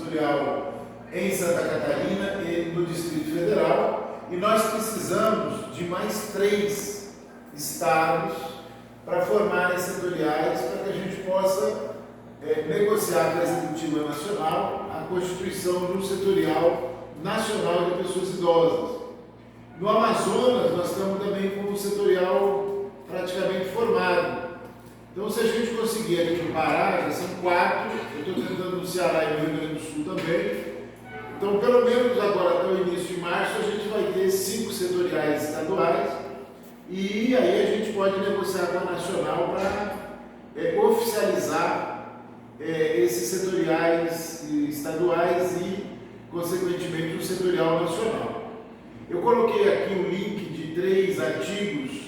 setorial em Santa Catarina e no Distrito Federal, e nós precisamos de mais 3 estados para formarem setoriais, para que a gente possa negociar com a Executiva Nacional a constituição de um setorial nacional de pessoas idosas. No Amazonas, nós estamos também com um setorial praticamente formado. Então, se a gente conseguir aqui no Pará, já são 4, eu estou tentando no Ceará e no Rio Grande do Sul também. Então, pelo menos agora até o início de março, a gente vai ter 5 setoriais estaduais, e aí a gente pode negociar com a Nacional para oficializar esses setoriais estaduais e, consequentemente, o setorial nacional. Eu coloquei aqui um link de 3 artigos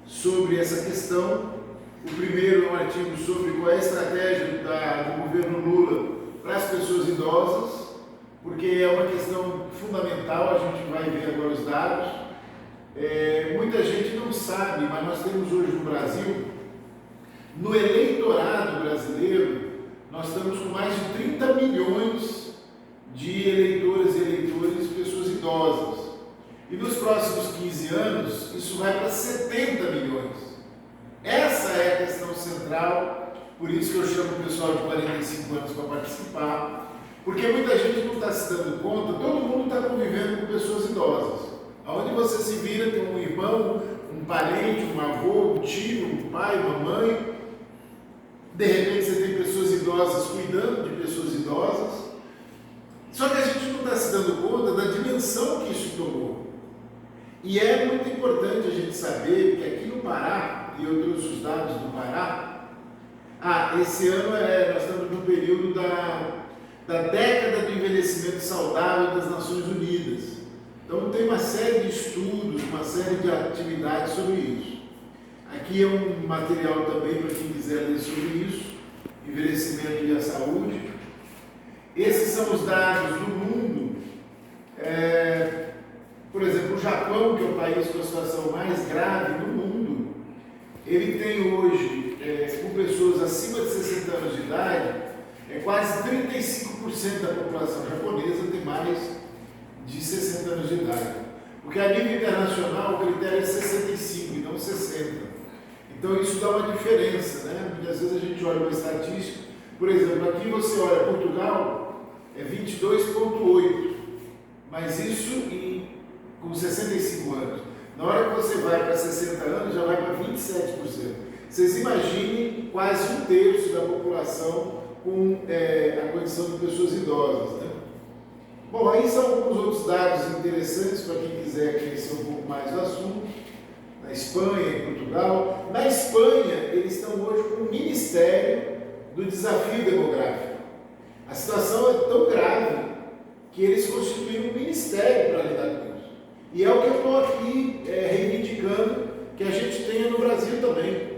sobre essa questão. O primeiro é um artigo sobre qual é a estratégia do governo Lula para as pessoas idosas, porque é uma questão fundamental, a gente vai ver agora os dados. Muita gente não sabe, mas nós temos hoje no Brasil, no eleitorado brasileiro, nós estamos com mais de 30 milhões de eleitoras e eleitores, pessoas idosas. E nos próximos 15 anos, isso vai para 70 milhões. Essa é a questão central, por isso que eu chamo o pessoal de 45 anos para participar, porque muita gente não está se dando conta, todo mundo está convivendo com pessoas idosas. Aonde você se vira, tem um irmão, um parente, um avô, um tio, um pai, uma mãe. De repente você tem pessoas idosas cuidando de pessoas idosas. Só que a gente não está se dando conta da dimensão que isso tomou. E é muito importante a gente saber que aqui no Pará, e eu trouxe os dados do Pará, esse ano nós estamos no período da década do envelhecimento saudável das Nações Unidas. Então tem uma série de estudos, uma série de atividades sobre isso. Aqui é um material também para quem quiser ler sobre isso, envelhecimento e a saúde. Esses são os dados do mundo. Por exemplo, o Japão, que é o país com a situação mais grave do mundo, ele tem hoje, com pessoas acima de 60 anos de idade, quase 35% da população japonesa tem mais de 60 anos de idade. Porque a nível internacional o critério é 65 e não 60. Então isso dá uma diferença, né? Porque às vezes a gente olha uma estatística, por exemplo, aqui você olha Portugal, 22,8, mas isso com 65 anos. Na hora que você vai para 60 anos, já vai para 27%. Vocês imaginem quase 1/3 da população com a condição de pessoas idosas, né? Bom, aí são alguns outros dados interessantes para quem quiser conhecer um pouco mais do assunto. Na Espanha e Portugal. Na Espanha, eles estão hoje com o Ministério do Desafio Demográfico. A situação é tão grave que eles constituíram um ministério para lidar com isso. E é o que eu estou aqui reivindicando que a gente tenha no Brasil também.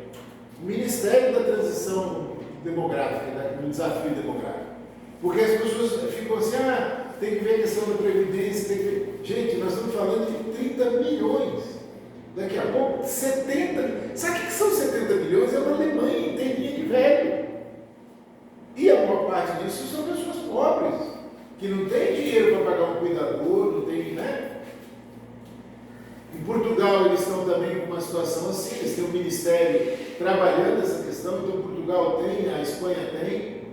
O Ministério da Transição Demográfica, do Desafio Demográfico. Porque as pessoas ficam assim, tem que ver a questão da Previdência, tem que ver... Gente, nós estamos falando de 30 milhões. Daqui a pouco, 70... Sabe o que são 70 milhões? É uma Alemanha inteirinha de velho. E a maior parte disso são pessoas pobres, que não têm dinheiro para pagar um cuidador, não tem, né? Em Portugal, eles estão também com uma situação assim, eles têm um ministério trabalhando essa questão, então Portugal tem, a Espanha tem.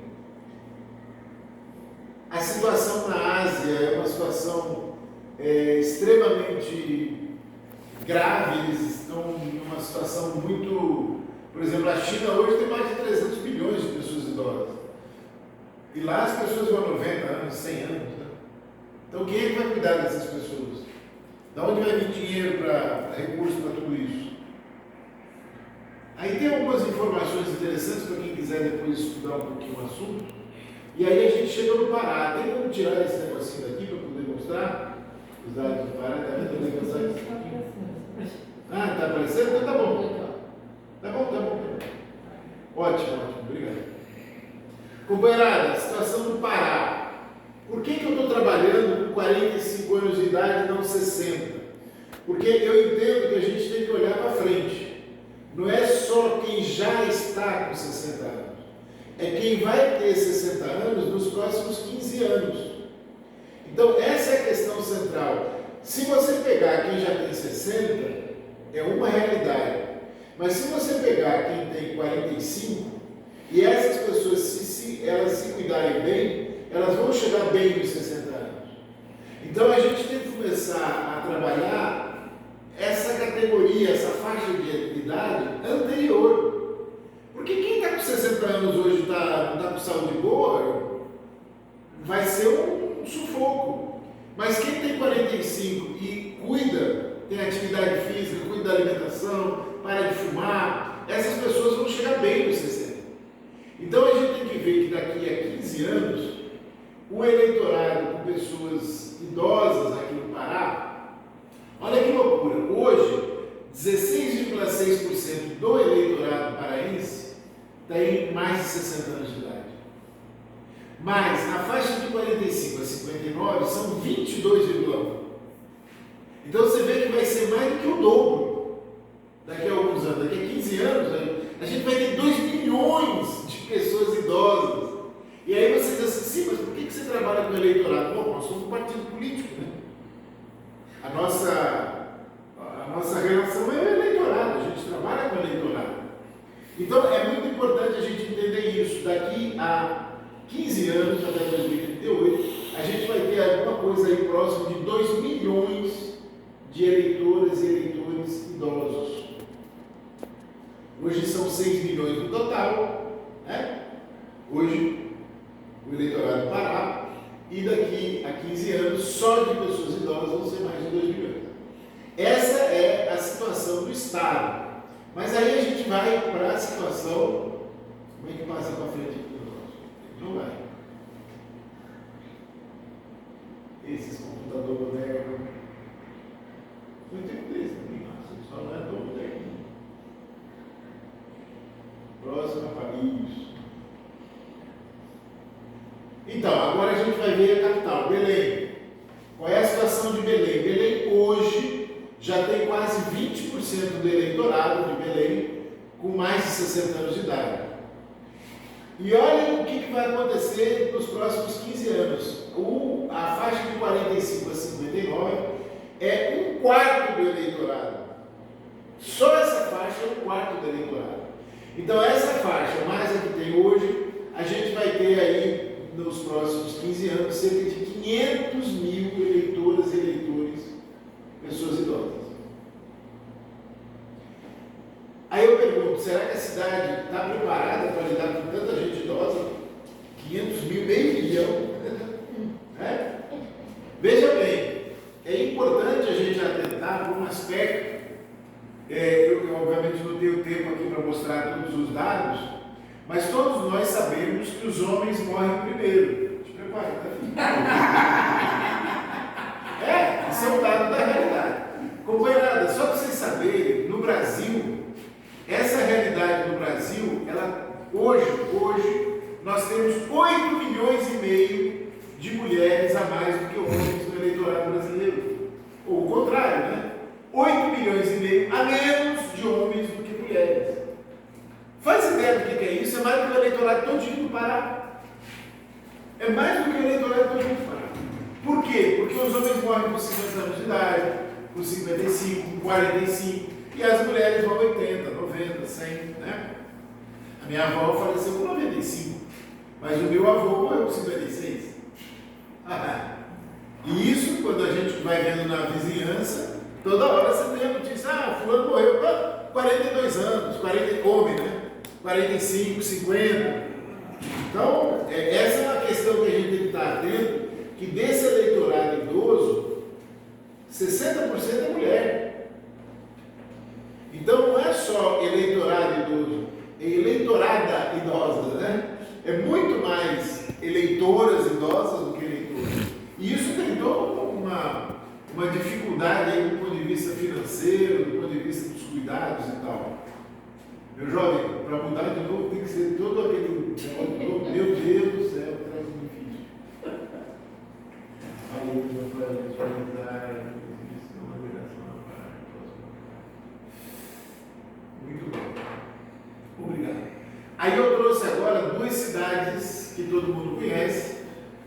A situação na Ásia é uma situação extremamente grave, eles estão numa situação muito... Por exemplo, a China hoje tem mais de 300 milhões de pessoas idosas. E lá as pessoas vão 90 anos, 100 anos. Né? Então quem é que vai cuidar dessas pessoas? Da onde vai vir dinheiro para recursos para tudo isso? Aí tem algumas informações interessantes para quem quiser depois estudar um pouquinho o assunto. E aí a gente chega no Pará. Tem como tirar esse negocinho daqui para poder mostrar os dados do Pará? Está vendo? Está aparecendo? Então tá bom. Tá bom. Ótimo, obrigado. Companheirada, situação do Pará. Por que eu estou trabalhando com 45 anos de idade e não 60? Porque eu entendo que a gente tem que olhar para frente. Não é só quem já está com 60 anos. é quem vai ter 60 anos nos próximos 15 anos. Então, essa é a questão central. Se você pegar quem já tem 60, é uma realidade. Mas se você pegar quem tem 45, e essas pessoas, se elas se cuidarem bem, elas vão chegar bem nos 60 anos. Então, a gente tem que começar a trabalhar essa categoria, essa faixa de idade anterior. Porque quem está com 60 anos hoje não está com saúde boa, vai ser um sufoco. Mas quem tem 45 e cuida, tem atividade física, cuida da alimentação, para de fumar, essas pessoas vão chegar bem nos 60. Então a gente tem que ver que daqui a 15 anos, o eleitorado com pessoas idosas aqui no Pará, olha que loucura, hoje 16,6% do eleitorado paraense tem mais de 60 anos de idade. Mas na faixa de 45 a 59 são 22,1%. Então você vê que vai ser mais do que o dobro daqui a alguns anos. Daqui a 15 anos, a gente vai ter 2 milhões de pessoas idosas. E aí você diz assim, sim, mas por que você trabalha com o eleitorado? Bom, nós somos um partido político, né? A nossa relação é o eleitorado, a gente trabalha com o eleitorado. Então é muito importante a gente entender isso. Daqui a 15 anos, até 2038, a gente vai ter alguma coisa aí próximo de 2 milhões de eleitoras e eleitores idosos. Hoje são 6 milhões no total, né? Hoje, o eleitorado Pará, e daqui a 15 anos, só de pessoas idosas vão ser mais de 2 milhões. Essa é a situação do Estado. Mas aí a gente vai para a situação, como é que passa para frente aqui no negócio? Não vai. Esses computadores modernos. Eu tenho desse também, só não é tão moderno. Próxima, Paris. Então, agora a gente vai ver a capital, Belém. Qual é a situação de Belém? Belém hoje já tem quase 20% do eleitorado de Belém com mais de 60 anos de idade. E olha o que vai acontecer nos próximos 15 anos. A faixa de 45 a 59 é 1/4 do eleitorado. Só essa faixa é 1/4 do eleitorado. Então essa faixa, mais a que tem hoje, a gente vai ter aí nos próximos 15 anos cerca de 500 mil eleitoras e eleitores, pessoas idosas. Aí eu pergunto, será que a cidade está preparada para lidar com tanta gente idosa? 500 mil, meio milhão. Né? Veja bem, é importante a gente atentar para um aspecto. Eu obviamente não tenho tempo aqui para mostrar todos os dados, mas todos nós sabemos que os homens morrem primeiro. Te prepare, tá? Isso é um dado da realidade. Companheirada, só para vocês saberem, no Brasil, essa realidade no Brasil, hoje, nós temos 8 milhões e meio de mulheres a mais do que homens no eleitorado brasileiro. Ou o contrário, né? 8 milhões e meio a menos de homens do que mulheres. Faz ideia do que é isso? É mais do que o eleitorado todinho do Pará. É mais do que o eleitorado todinho do Pará. Por quê? Porque os homens morrem com 50 anos de idade, com 55, com 45, e as mulheres vão 80, 90, 100, né? A minha avó faleceu com 95, mas o meu avô morreu com 56. E isso, quando a gente vai vendo na vizinhança, toda hora você tem a notícia, fulano morreu com 42 anos, 40 homem, né? 45, 50. Então, essa é uma questão que a gente tem que estar atento, que desse eleitorado idoso, 60% é mulher. Então, não é só eleitorado idoso, é eleitorada idosa, né? É muito mais eleitoras idosas do que eleitores. E isso tem toda uma dificuldade aí do ponto de vista financeiro, do ponto de vista dos cuidados e tal. Meu jovem, para mudar de novo tem que ser todo aquele negócio, meu Deus do céu, traz um difícil. Aí eu vou muito bom. Obrigado. Aí eu trouxe agora duas cidades que todo mundo conhece,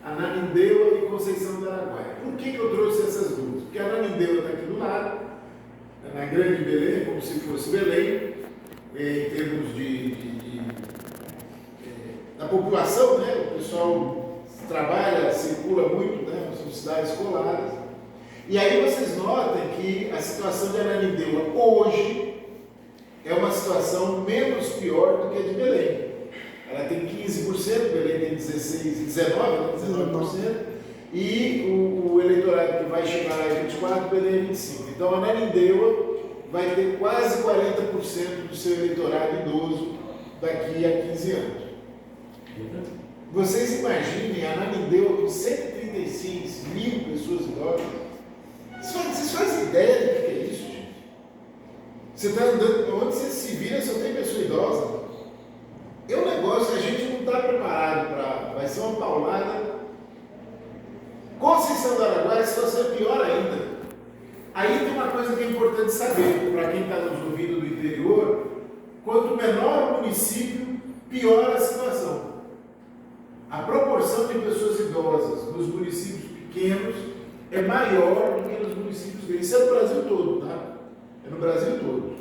Ananindeua e Conceição do Araguaia. Por que eu trouxe essas duas? Porque Ananindeua está aqui do lado, na Grande Belém, como se fosse Belém, em termos da população, né? O pessoal trabalha, circula muito, né? São cidades coladas. E aí vocês notem que a situação de Ananindeua hoje é uma situação menos pior do que a de Belém. Ela tem 15%, Belém tem 19%, e o eleitorado que vai chegar lá é 24%, Belém é 25%. Então Ananindeua vai ter quase 40% do seu eleitorado idoso daqui a 15 anos. Vocês imaginem Ananindeua com 136 mil pessoas idosas. Vocês fazem ideia do que é isso, gente? Você está andando, onde você se vira só tem pessoa idosa. É um negócio que a gente não está preparado para. Vai ser uma paulada. Conceição do Araguaia, a situação é pior ainda. Aí tem uma coisa que é importante saber, para quem está nos ouvindo do interior: quanto menor o município, pior a situação. A proporção de pessoas idosas nos municípios pequenos é maior do que nos municípios grandes. Isso é no Brasil todo, tá? É no Brasil todo.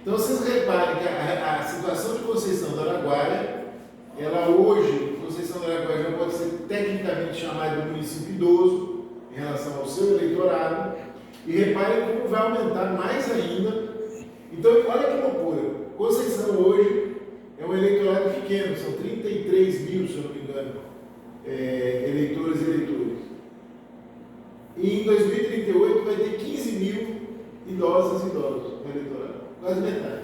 Então vocês reparem que a situação de Conceição do Araguaia, ela hoje, Conceição do Araguaia já pode ser tecnicamente chamada de município idoso em relação ao seu eleitorado, e reparem como vai aumentar mais ainda. Então olha que loucura, Conceição hoje é um eleitorado pequeno, são 33 mil, se eu não me engano, eleitores e eleitores. E em 2038 vai ter 15 mil idosas e idosos no eleitorado. Quase metade.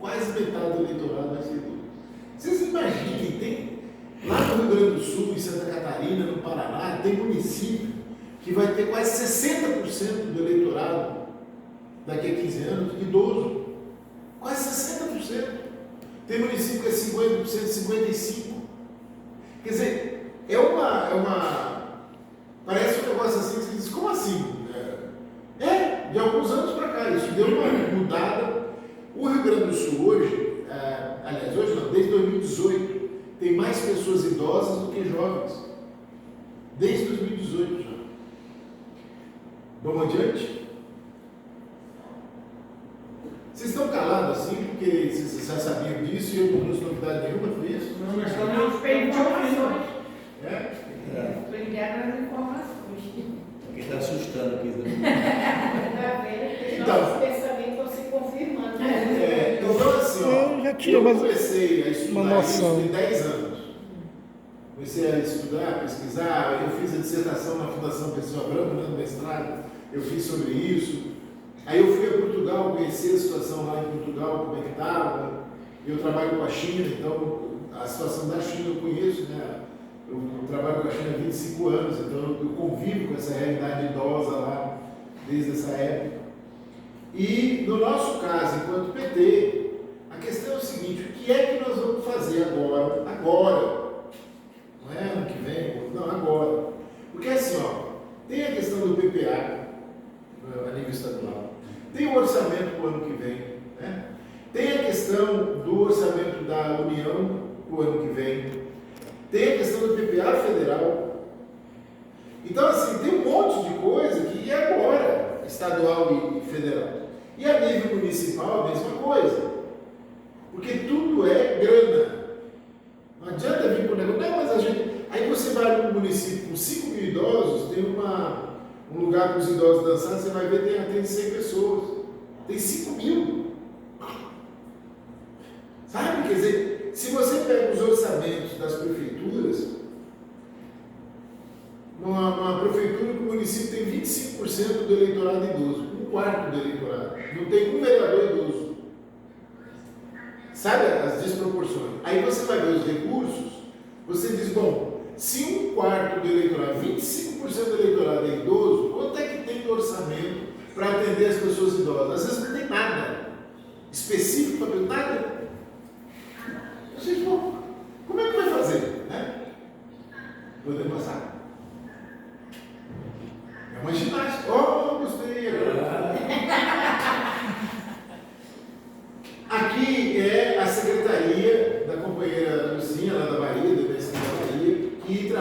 Quase metade do eleitorado vai ser idoso. Vocês imaginem, tem lá no Rio Grande do Sul, em Santa Catarina, no Paraná, tem município que vai ter quase 60% do eleitorado daqui a 15 anos idoso. Quase 60%. Tem município que é 50%, 55%. Quer dizer, parece um negócio assim que você diz, como assim? De alguns anos para cá, isso deu uma mudada. O Rio Grande do Sul hoje, aliás, hoje não, desde 2018, tem mais pessoas idosas do que jovens. Desde 2018 já. Vamos adiante? Vocês estão calados assim, porque vocês já sabiam disso e eu não trouxe novidade nenhuma, foi isso? Não, mas não tem informações. Estou ligada nas informações. Porque está assustando aqui. Está vendo? Então, Nossos pensamentos estão se confirmando. Então assim, Eu já tinha eu comecei a estudar isso noção. em 10 anos. Comecei a estudar, pesquisar, eu fiz a dissertação na Fundação Pessoa Branca, no mestrado, eu fiz sobre isso. Aí eu fui a Portugal, conheci a situação lá em Portugal, como é que estava. Eu trabalho com a China, então a situação da China eu conheço, né? Eu trabalho com a China há 25 anos, então eu convivo com essa realidade idosa lá desde essa época. E no nosso caso, enquanto PT, a questão é o seguinte: o que é que nós vamos fazer agora? Agora. Não é ano que vem, não, agora. Porque assim, tem a questão do PPA a nível estadual, tem o orçamento para o ano que vem, né? Tem a questão do orçamento da União para o ano que vem, tem a questão do PPA federal. Então, assim, tem um monte de coisa que é agora, estadual e federal. E a nível municipal, a mesma coisa. Porque tudo é grana. Não adianta vir com o negócio, não, mas a gente. Aí você vai num município com 5 mil idosos, tem um lugar para os idosos dançarem, você vai ver, tem 100 pessoas. Tem 5 mil. Sabe? Quer dizer, se você pega os orçamentos das prefeituras, numa prefeitura que o município tem 25% do eleitorado idoso, um quarto do eleitorado, não tem um vereador idoso. Sabe as desproporções? Aí você vai ver os recursos, você diz, bom, se um quarto do eleitorado, 25% do eleitorado é idoso, quanto é que tem de orçamento para atender as pessoas idosas? Às vezes não tem nada específico para nada. Vocês vão, como é que vai fazer? Né? Podemos passar.